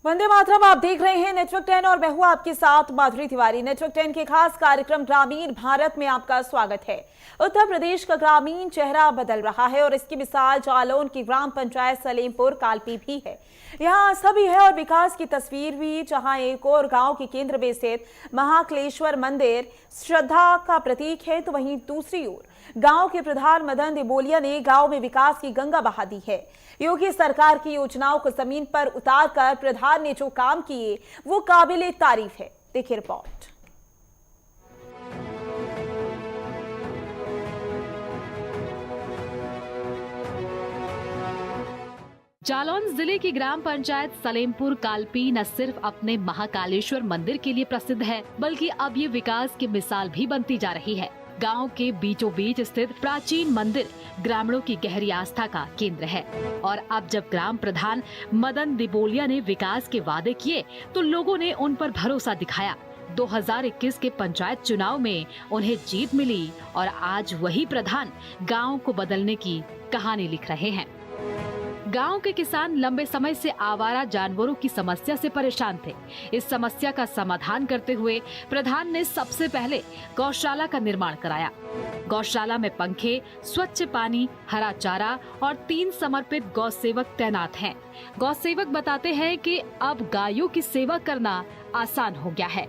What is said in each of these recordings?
वंदे मातरम। आप देख रहे हैं नेटवर्क 10 और मैं हूं आपके साथ माधुरी तिवारी। नेटवर्क 10 के खास कार्यक्रम ग्रामीण भारत में आपका स्वागत है। उत्तर प्रदेश का ग्रामीण चेहरा बदल रहा है और इसकी मिसाल जालौन की ग्राम पंचायत सलेमपुर कालपी भी है। यहाँ आस्था भी है और विकास की तस्वीर भी, जहां एक और गांव के केंद्र में स्थित महाकालेश्वर मंदिर श्रद्धा का प्रतीक है, तो वहीं दूसरी ओर गांव के प्रधान मदन दिबोलिया ने गांव में विकास की गंगा बहा दी है। योगी सरकार की योजनाओं को जमीन पर उतारकर प्रधान ने जो काम किए वो काबिले तारीफ है। देखिए रिपोर्ट। जालौन जिले की ग्राम पंचायत सलेमपुर कालपी न सिर्फ अपने महाकालेश्वर मंदिर के लिए प्रसिद्ध है, बल्कि अब ये विकास की मिसाल भी बनती जा रही है। गांव के बीचों बीच स्थित प्राचीन मंदिर ग्रामीणों की गहरी आस्था का केंद्र है और अब जब ग्राम प्रधान मदन दिबोलिया ने विकास के वादे किए तो लोगों ने उन पर भरोसा दिखाया। 2021 के पंचायत चुनाव में उन्हें जीत मिली और आज वही प्रधान गांव को बदलने की कहानी लिख रहे हैं। गांव के किसान लंबे समय से आवारा जानवरों की समस्या से परेशान थे। इस समस्या का समाधान करते हुए प्रधान ने सबसे पहले गौशाला का निर्माण कराया। गौशाला में पंखे, स्वच्छ पानी, हरा चारा और 3 समर्पित गौ सेवक तैनात हैं। गौ सेवक बताते हैं कि अब गायों की सेवा करना आसान हो गया है।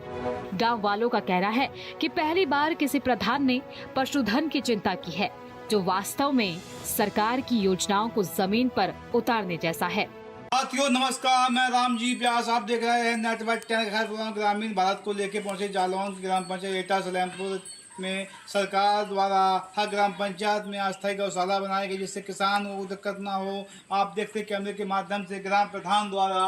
गांव वालों का कहना है कि पहली बार किसी प्रधान ने पशुधन की चिंता की है, जो वास्तव में सरकार की योजनाओं को जमीन पर उतारने जैसा है। साथियों नमस्कार, मैं रामजी व्यास। आप देख रहे हैं नेटवर्क 10 का प्रोग्राम ग्रामीण भारत को लेके पहुंचे जालौन की ग्राम पंचायत एटा सलेमपुर में सरकार द्वारा हर ग्राम पंचायत में अस्थायी गौशाला बनाई गई, जिससे किसान को दिक्कत ना हो। आप देखते कैमरे के माध्यम से ग्राम प्रधान द्वारा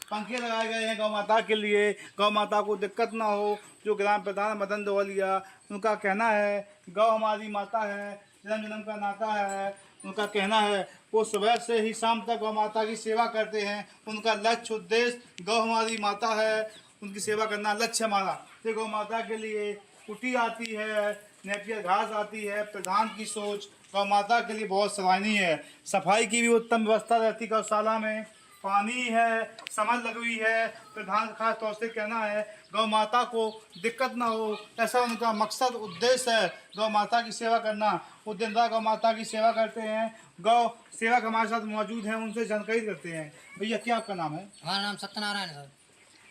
पंखे लगाए गए हैं गौ माता के लिए, गौ माता को दिक्कत ना हो। जो ग्राम प्रधान मदन दिबोलिया, उनका कहना है गौ हमारी माता है, जन्म जन्म का नाता है। उनका कहना है वो सुबह से ही शाम तक गौ माता की सेवा करते हैं। उनका लक्ष्य उद्देश्य गौ हमारी माता है, उनकी सेवा करना लक्ष्य हमारा। तो गौ माता के लिए कुटी आती है, नेपियर घास आती है। प्रधान की सोच गौ माता के लिए बहुत सराहनीय है। सफाई की भी उत्तम व्यवस्था रहती गौशाला में, पानी है, समझ लगी हुई है। प्रधान खास तौर से कहना है गौ माता को दिक्कत ना हो, ऐसा उनका मकसद उद्देश्य है। गौ माता की सेवा करना, वो दिन रात गौ माता की सेवा करते हैं। गौ सेवक हमारे साथ मौजूद हैं, उनसे जानकारी करते हैं। भैया क्या आपका नाम है? हमारा नाम सत्यनारायण सर।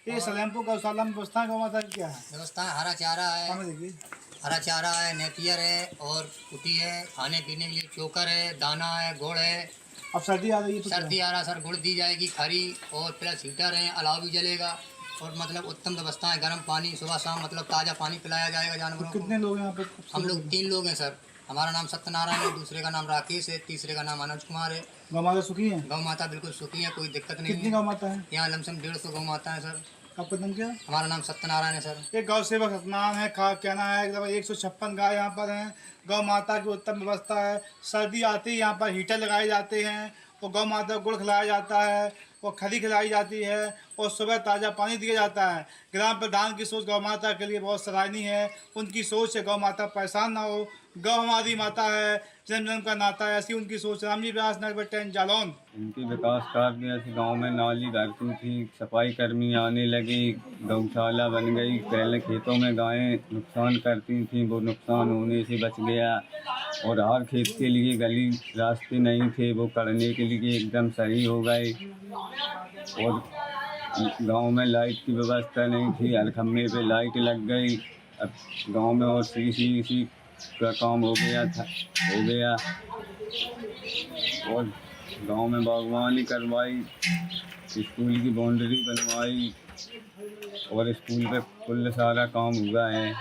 ये सलेमपुर गौशाला में व्यवस्था गौ माता की क्या है? व्यवस्था हरा चारा है, हरा चारा है, नेपियर है और कुटी है। खाने पीने के लिए चोकर है, दाना है, गुड़ है। अब सर्दी आ रही है तो सर्दी आ रहा सर, गुड़ दी जाएगी खरी और प्लस हीटर है, अलाव भी जलेगा और मतलब उत्तम व्यवस्था है। गर्म पानी सुबह शाम मतलब ताज़ा पानी पिलाया जाएगा जानवरों को। कितने लोग हैं यहाँ पे? हम लोग 3 लोग हैं सर। हमारा नाम सत्यनारायण है, दूसरे का नाम राकेश है, तीसरे का नाम अनुज कुमार है। गौ माता सुखी है? गौ माता बिल्कुल सुखी है, कोई दिक्कत नहीं है। कितनी गौ माता है यहाँ लमसम 150 गौ माता है सर। आपका नाम क्या है? हमारा नाम सत्यनारायण है सर। एक गौ सेवक सतनाम है, कहना है 156 गाय यहाँ पर हैं। गौ माता की उत्तम व्यवस्था है। सर्दी आती है, यहाँ पर हीटर लगाए जाते हैं, तो गौ माता को गुड़ खिलाया जाता है, वो खली खिलाई जाती है और सुबह ताज़ा पानी दिया जाता है। ग्राम प्रधान की सोच गौ माता के लिए बहुत सराहनीय है। उनकी सोच है गौ माता परेशान ना हो, गौ हमारी माता है, जन्म जन्म का नाता है, ऐसी उनकी सोच। रामजी व्यास, नेटवर्क 10 जालौन। उनकी विकास कार्य ऐसे गांव में नाली भरती थी, सफाई कर्मी आने लगी, गौशाला बन गई। पहले खेतों में गायें नुकसान करती थी, वो नुकसान होने से बच गया और हर खेत के लिए गली रास्ते नहीं थे, वो करने के लिए एकदम सही हो गए। और गांव में लाइट की व्यवस्था नहीं थी, हर खम्भे पे लाइट लग गई। अब गांव में और इसी का काम हो गया और गांव में बागवानी करवाई, स्कूल की बाउंड्री बनवाई और स्कूल पे कुल सारा काम हुआ है।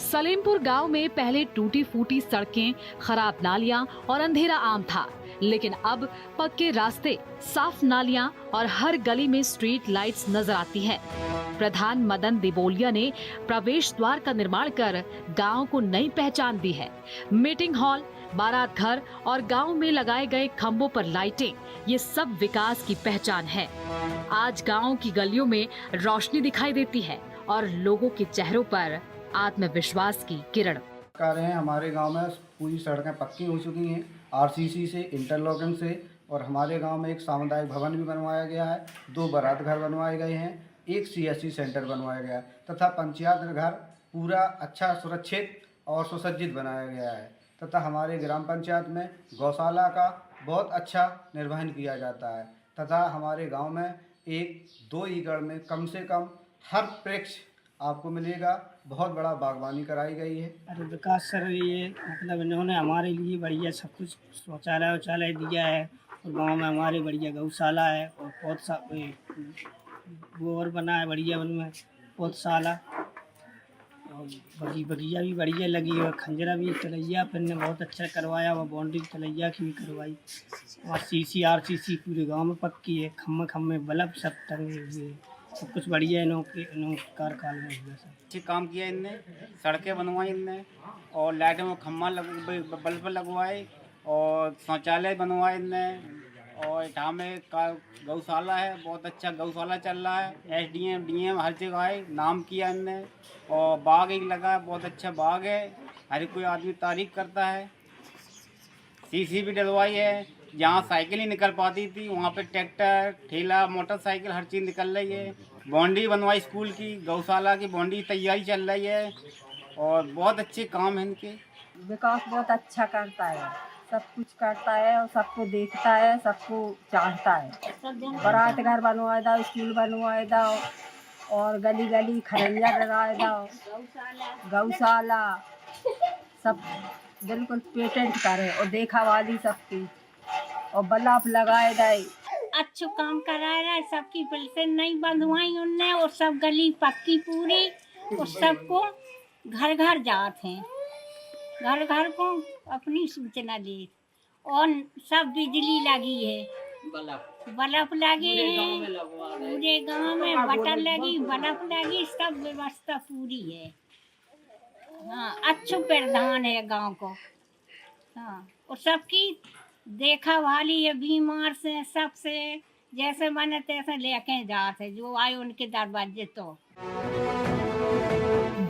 सलेमपुर गांव में पहले टूटी फूटी सड़कें, खराब नालियां और अंधेरा आम था, लेकिन अब पक्के रास्ते, साफ नालियां और हर गली में स्ट्रीट लाइट्स नजर आती हैं। प्रधान मदन दिबोलिया ने प्रवेश द्वार का निर्माण कर गांव को नई पहचान दी है। मीटिंग हॉल, बारात घर और गांव में लगाए गए खंभों पर लाइटें, ये सब विकास की पहचान है। आज गांव की गलियों में रोशनी दिखाई देती है और लोगों के चेहरों पर आत्मविश्वास की किरण। हमारे गांव में पूरी सड़कें पक्की हो चुकी हैं, आरसीसी से, इंटरलॉकिंग से और हमारे गांव में एक सामुदायिक भवन भी बनवाया गया है, 2 बारात घर बनवाए गए हैं, एक CSC सेंटर बनवाया गया है तथा पंचायत घर पूरा अच्छा सुरक्षित और सुसज्जित बनाया गया है तथा हमारे ग्राम पंचायत में गौशाला का बहुत अच्छा निर्वहन किया जाता है तथा हमारे गांव में 1-2 एकड़ में कम से कम हर वृक्ष आपको मिलेगा। बहुत बड़ा बागवानी कराई गई है। अरे विकास सर, ये मतलब इन्होंने हमारे लिए बढ़िया सब कुछ शौचालय वौचालय दिया है और गांव में हमारे बढ़िया गौशाला है और बहुत सा वो और बना है बढ़िया, उनमें पौधशाला और बगीचा भी बढ़िया लगी है, खंजरा भी तलैया फिर ने बहुत अच्छा करवाया और बाउंड्री तलैया की भी करवाई और CC RCC पूरे गांव में पक्की है, खम्मे खम्मे बल्ब सब टंगे हुए, सब कुछ बढ़िया इन्होंने कार्यकाल में हुआ सब अच्छे काम किया इनने, सड़कें बनवाई इनने और लाइटों में खम्मा बल्ब लगवाए और शौचालय बनवाए इनने और यहाँ में गौशाला है, बहुत अच्छा गौशाला चल रहा है, SDM DM हर जगह है, नाम किया इनने और बाग एक लगा है, बहुत अच्छा बाग है, हर कोई आदमी तारीफ करता है। CC भी डलवाई है, जहाँ साइकिल ही निकल पाती थी वहाँ पे ट्रैक्टर ठेला मोटरसाइकिल हर चीज़ निकल रही है। बाउंड्री बनवाई स्कूल की, गौशाला की बाउंड्री तैयारी चल रही है और बहुत अच्छे काम हैं इनके। विकास बहुत अच्छा करता है, सब कुछ करता है और सबको देखता है, सबको चाहता है। बारात घर बनवाए दो, स्कूल बनवाए दो और गली गली खरंजा लगाए दो, गौशाला सब बिल्कुल पेटेंट करे और देखा वाली सबकी और बल्ब लगाए दे। अच्छो काम कराया है, सबकी बिल्कुल नहीं बंधवाई उनने और सब गली पक्की पूरी और सबको घर घर जाते हैं, घर घर को अपनी सूचना दी और सब बिजली लगी है, बल्ब लगे हैं पूरे गांव में, बटन लगी, बल्ब लगी, सब व्यवस्था पूरी है। हाँ, अच्छो प्रधान है गांव को। हाँ, और सबकी देखा वाली है, बीमार से सबसे जैसे मन तैसे लेके जाते, जो आए उनके दरवाजे तो।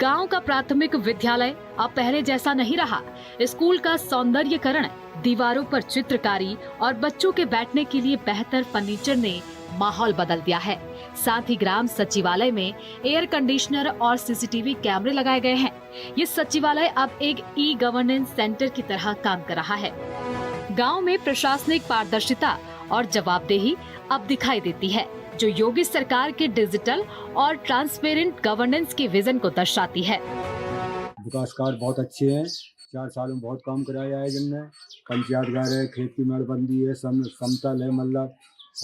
गांव का प्राथमिक विद्यालय अब पहले जैसा नहीं रहा। स्कूल का सौंदर्यीकरण, दीवारों पर चित्रकारी और बच्चों के बैठने के लिए बेहतर फर्नीचर ने माहौल बदल दिया है। साथ ही ग्राम सचिवालय में एयर कंडीशनर और CCTV कैमरे लगाए गए हैं। ये सचिवालय अब एक ई-गवर्नेंस सेंटर की तरह काम कर रहा है। गांव में प्रशासनिक पारदर्शिता और जवाबदेही अब दिखाई देती है, जो योगी सरकार के डिजिटल और ट्रांसपेरेंट गवर्नेंस के विजन को दर्शाती है। विकास कार्य बहुत अच्छे हैं, 4 साल में बहुत काम कराया है जिनने। पंचायत घर है, खेत की मेड़बंदी है, समतल है, मतलब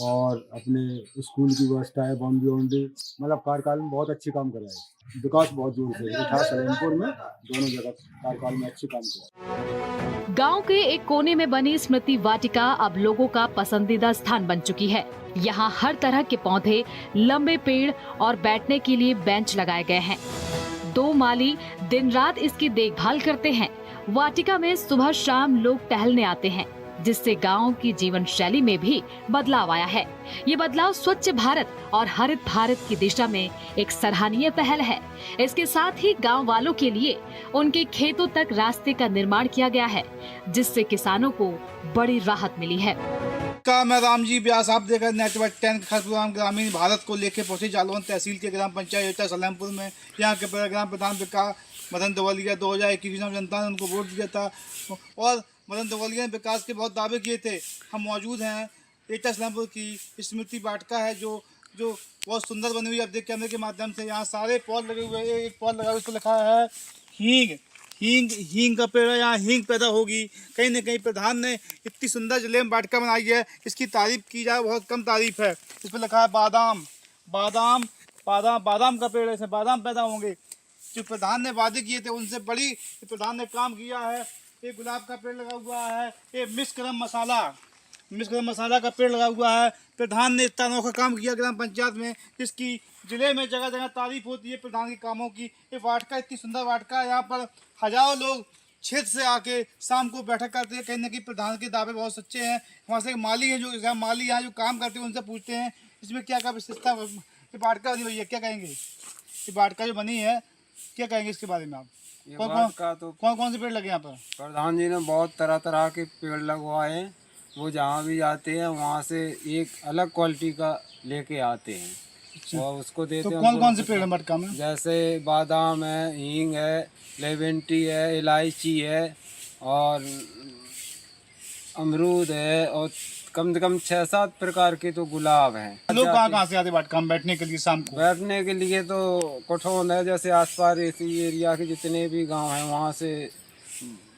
और अपने स्कूल की व्यवस्था है, बाउंड्री मतलब कार्यकाल में बहुत अच्छे काम कराए। विकास बहुत जोर से था सलेमपुर में, दोनों जगह कार्यकाल में अच्छे काम कराए। गांव के एक कोने में बनी स्मृति वाटिका अब लोगों का पसंदीदा स्थान बन चुकी है। यहाँ हर तरह के पौधे, लंबे पेड़ और बैठने के लिए बेंच लगाए गए हैं। 2 माली दिन रात इसकी देखभाल करते हैं। वाटिका में सुबह शाम लोग टहलने आते हैं, जिससे गांव की जीवन शैली में भी बदलाव आया है। ये बदलाव स्वच्छ भारत और हरित भारत की दिशा में एक सराहनीय पहल है। इसके साथ ही गांव वालों के लिए उनके खेतों तक रास्ते का निर्माण किया गया है, जिससे किसानों को बड़ी राहत मिली है। मैं रामजी व्यास, आप देख रहे हैं नेटवर्क 10 खास प्रोग्राम ग्रामीण भारत को लेकर पहुंचे जालौन तहसील के ग्राम पंचायत सलेमपुर में। यहाँ के ग्राम प्रधान विकास मदन दवलिया 2021 में जनता ने उनको वोट दिया था और मदन दवलिया ने विकास के बहुत दावे किए थे। हम मौजूद हैं एटा सलेमपुर की स्मृति वाटिका है जो बहुत सुंदर बनी हुई है। आप देख कैमरे के माध्यम से यहाँ सारे पौध लगे हुए हैं। एक पौध लगा हुआ, इसको लिखा है हींग का पेड़ है, यहाँ हींग पैदा होगी। कहीं न कहीं प्रधान ने इतनी सुंदर जलेम वाटिका बनाई है, इसकी तारीफ की जाए बहुत कम तारीफ है। इस पर लिखा है बादाम का पेड़ है, इसमें बादाम पैदा होंगे। जो प्रधान ने वादे किए थे उनसे बड़ी प्रधान ने काम किया है। एक गुलाब का पेड़ लगा हुआ है, एक मिक्स गरम मसाला का पेड़ लगा हुआ है। प्रधान ने इतना अनोखा काम किया ग्राम पंचायत में, जिसकी जिले में जगह जगह तारीफ होती है प्रधान के कामों की। ये वाटिका इतनी सुंदर वाटिका है, यहाँ पर हजारों लोग क्षेत्र से आके शाम को बैठक करते हैं। कहीं ना कहीं प्रधान के दावे बहुत सच्चे हैं। वहाँ से माली हैं, जो माली यहाँ जो काम करते हैं उनसे पूछते हैं इसमें क्या क्या विशेषता। ये वाटिका बनी हुई है, क्या कहेंगे? ये वाटिका जो बनी है क्या कहेंगे इसके बारे में आप? कौन से पेड़ लगे यहाँ पर? प्रधान जी ने बहुत तरह तरह के पेड़ लगवाए, वो जहाँ भी जाते हैं वहाँ से एक अलग क्वालिटी का लेके आते हैं और उसको देते हैं। कौन कौन से पेड़ मटका में? जैसे बादाम है, हींग है, लेवेंटी है, इलायची है और अमरूद है और कम से कम 6-7 प्रकार के तो गुलाब हैं। लोग कहाँ से आते बाटका में बैठने के लिए शाम को? बैठने के लिए तो कठौन है, जैसे आसपास इसी एरिया के जितने भी गांव हैं वहाँ से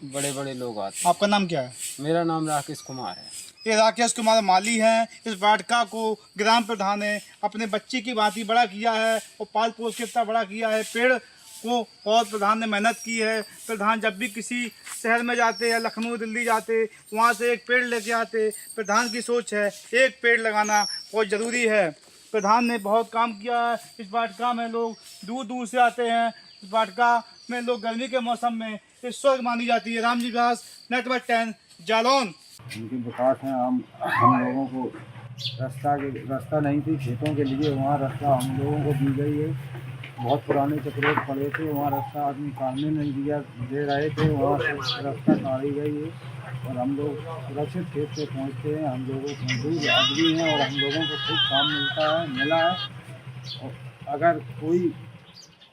बड़े बड़े लोग आते हैं। आपका नाम क्या है? मेरा नाम राकेश कुमार है। ये राकेश कुमार माली हैं। इस वाटिका को ग्राम प्रधान ने अपने बच्चे की भांति बड़ा किया है और पाल पोस के इतना बड़ा किया है। पेड़ को बहुत प्रधान ने मेहनत की है। प्रधान जब भी किसी शहर में जाते हैं, लखनऊ दिल्ली जाते, वहाँ से एक पेड़ लेके आते। प्रधान की सोच है एक पेड़ लगाना बहुत ज़रूरी है। प्रधान ने बहुत काम किया है। इस वाटिका में लोग दूर दूर से आते हैं। इस वाटिका में लोग गर्मी के मौसम में इस स्वर्ग मानी जाती है। रामजी व्यास, नेटवर्क 10, जालौन। उनके विकास है। हम लोगों को रास्ता नहीं थी खेतों के लिए, वहाँ रास्ता हम लोगों को दी गई है। बहुत पुराने चक्रोट पड़े थे, वहाँ रास्ता आदमी काटने नहीं दे रहे थे, वहाँ से रास्ता काटी गई है और हम लोग सुरक्षित खेत से पहुँचते हैं। हम लोगों को मजदूर आदमी हैं और हम लोगों को खूब काम मिला है। और अगर कोई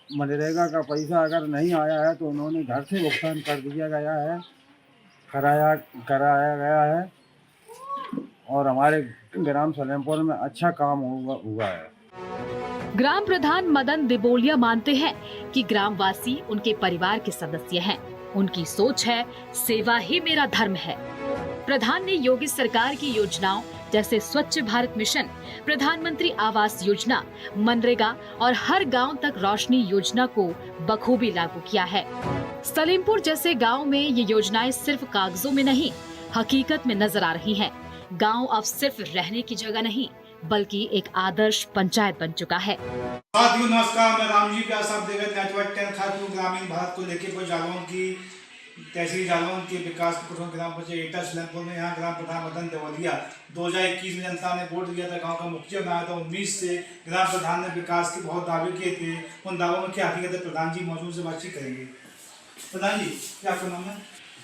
मनरेगा का पैसा अगर नहीं आया है तो उन्होंने घर से भुगतान कर दिया गया है, कराया गया है और हमारे ग्राम सलेमपुर में अच्छा काम हुआ है। ग्राम प्रधान मदन दिबोलिया मानते हैं कि ग्रामवासी उनके परिवार के सदस्य हैं। उनकी सोच है सेवा ही मेरा धर्म है। प्रधान ने योगी सरकार की योजनाओं जैसे स्वच्छ भारत मिशन, प्रधानमंत्री आवास योजना, मनरेगा और हर गांव तक रोशनी योजना को बखूबी लागू किया है। सलेमपुर जैसे गांव में ये योजनाएं सिर्फ कागजों में नहीं, हकीकत में नजर आ रही हैं। गांव अब सिर्फ रहने की जगह नहीं बल्कि एक आदर्श पंचायत बन चुका है। साथियों नमस्कार, मैं रामजी व्यास, आप देख रहे हैं नेटवर्क 10 खासपुर ग्रामीण भारत को लेकर कोई जालौन की तहसील जालौन के विकास के प्रथम ग्राम पंचायत एटा सलेमपुर में यहाँ ग्राम प्रधान मदन दिबोलिया 2021 में जनता ने वोट दिया था, गांव का मुखिया बनाया था। 19 से ग्राम प्रधान ने विकास के बहुत दावे किए थे। उन दावों में क्या हकीकत है, प्रधान जी मौजूद से बातचीत करेंगे। प्रधान जी, क्या आपका नाम है?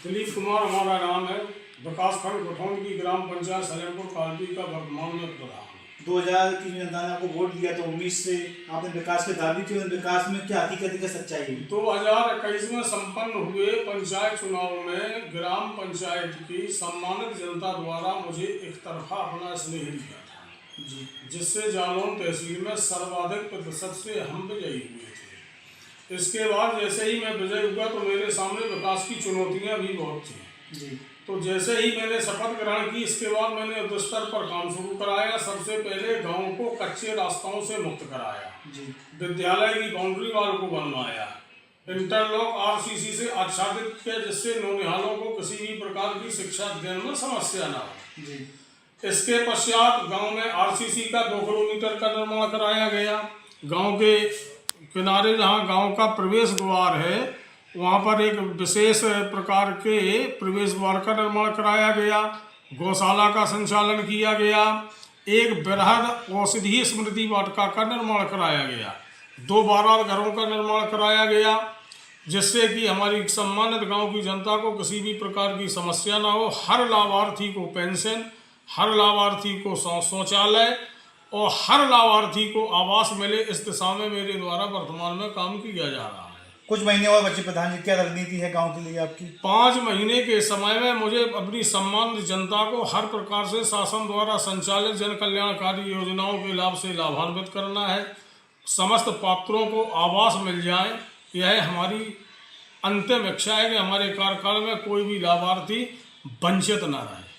दिलीप कुमार हमारा नाम है। विकास खंड गठौन की ग्राम पंचायत सलेमपुर कालपी का वर्तमान में प्रधान। 2021 में जनता ने आपको वोट दिया था। 19 से आपने विकास के दावे किए। विकास में क्या हकीकत है, सच्चाई है? 2021 में संपन्न हुए पंचायत चुनाव में ग्राम पंचायत की सम्मानित जनता द्वारा मुझे एक तरफा अपना स्नेह दिया था जी, जिससे जालौन तहसील में सर्वाधिक प्रतिशत से हम विजयी हुए थे। इसके बाद जैसे ही मैं विजय हुआ तो मेरे सामने विकास की चुनौतियाँ भी बहुत थी जी। तो जैसे ही मैंने शपथ ग्रहण की, इसके बाद मैंने युद्ध स्तर पर काम शुरू कराया। सबसे पहले गांव को कच्चे रास्तों से मुक्त कराया जी, विद्यालय की बाउंड्री वाल को बनवाया, इंटरलॉक आरसीसी से आच्छादित किया जिससे नौनिहालों को किसी भी प्रकार की शिक्षा अध्ययन में समस्या न हो जी। इसके पश्चात गांव में आरसीसी का 2 किलोमीटर का निर्माण कराया गया। गाँव के किनारे जहाँ गाँव का प्रवेश द्वार है वहाँ पर एक विशेष प्रकार के प्रवेश द्वार का निर्माण कराया गया। गौशाला का संचालन किया गया। एक बृहद औषधीय स्मृति वाटिका का निर्माण कराया गया। 2 बारात घरों का निर्माण कराया गया जिससे कि हमारी सम्मानित गांव की जनता को किसी भी प्रकार की समस्या ना हो। हर लाभार्थी को पेंशन, हर लाभार्थी को शौचालय और हर लाभार्थी को आवास मिले, इस दिशा में मेरे द्वारा वर्तमान में काम किया जा रहा है। कुछ महीने और बच्चे प्रधान जी, क्या रणनीति है गांव के लिए आपकी? 5 महीने के समय में मुझे अपनी सम्मानित जनता को हर प्रकार से शासन द्वारा संचालित जन कल्याणकारी योजनाओं के लाभ से लाभान्वित करना है। समस्त पात्रों को आवास मिल जाए, यह हमारी अंतिम इच्छा है कि हमारे कार्यकाल में कोई भी लाभार्थी वंचित न रहे।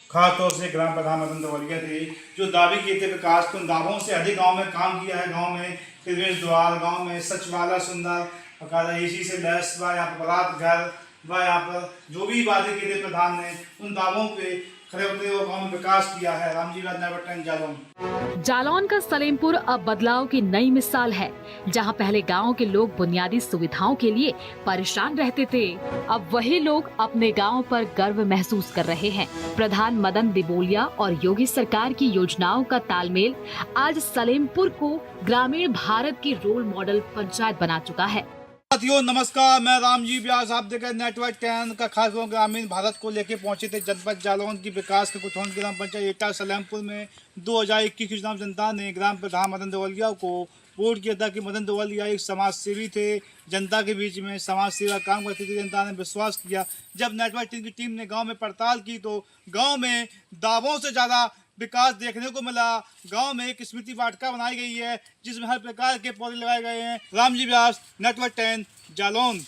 खासतौर से ग्राम प्रधान मदन दिबोलिया थे जो दावे किए थे विकास के, उन दावों से अधिक गाँव में काम किया है। गाँव में प्रवेश द्वार, गाँव में सचिवालय सुंदर AC से लैस व यहाँ पर बारात घर व यहाँ पर जो भी वादे किए थे प्रधान ने, उन दावों पे खड़े होते हुए गाँव में विकास किया है। रामजी व्यास, नेटवर्क 10, जालौन। जालौन का सलेमपुर अब बदलाव की नई मिसाल है। जहां पहले गांव के लोग बुनियादी सुविधाओं के लिए परेशान रहते थे, अब वही लोग अपने गांव पर गर्व महसूस कर रहे हैं। प्रधान मदन दिबोलिया और योगी सरकार की योजनाओं का तालमेल आज सलेमपुर को ग्रामीण भारत की रोल मॉडल पंचायत बना चुका है। साथियों नमस्कार, मैं रामजी व्यास। आप देख रहे हैं नेटवर्क 10 का खास प्रोग्राम ग्रामीण भारत को लेके पहुंचे थे जनपद जालौन की विकास के कुठौन ग्राम पंचायत एटा सलेमपुर में 2021 की चुनाव जनता ने ग्राम प्रधान मदन दौलिया को वोट किया था कि मदन दौलिया एक समाज सेवी थे, जनता के बीच में समाज सेवा काम करते थे। जनता ने विश्वास किया। जब नेटवर्क 10 की टीम ने गाँव में पड़ताल की तो गाँव में दावों से ज़्यादा विकास देखने को मिला। गांव में एक स्मृति वाटिका बनाई गई है जिसमें हर प्रकार के पौधे लगाए गए हैं। रामजी व्यास, नेटवर्क 10, जालौन।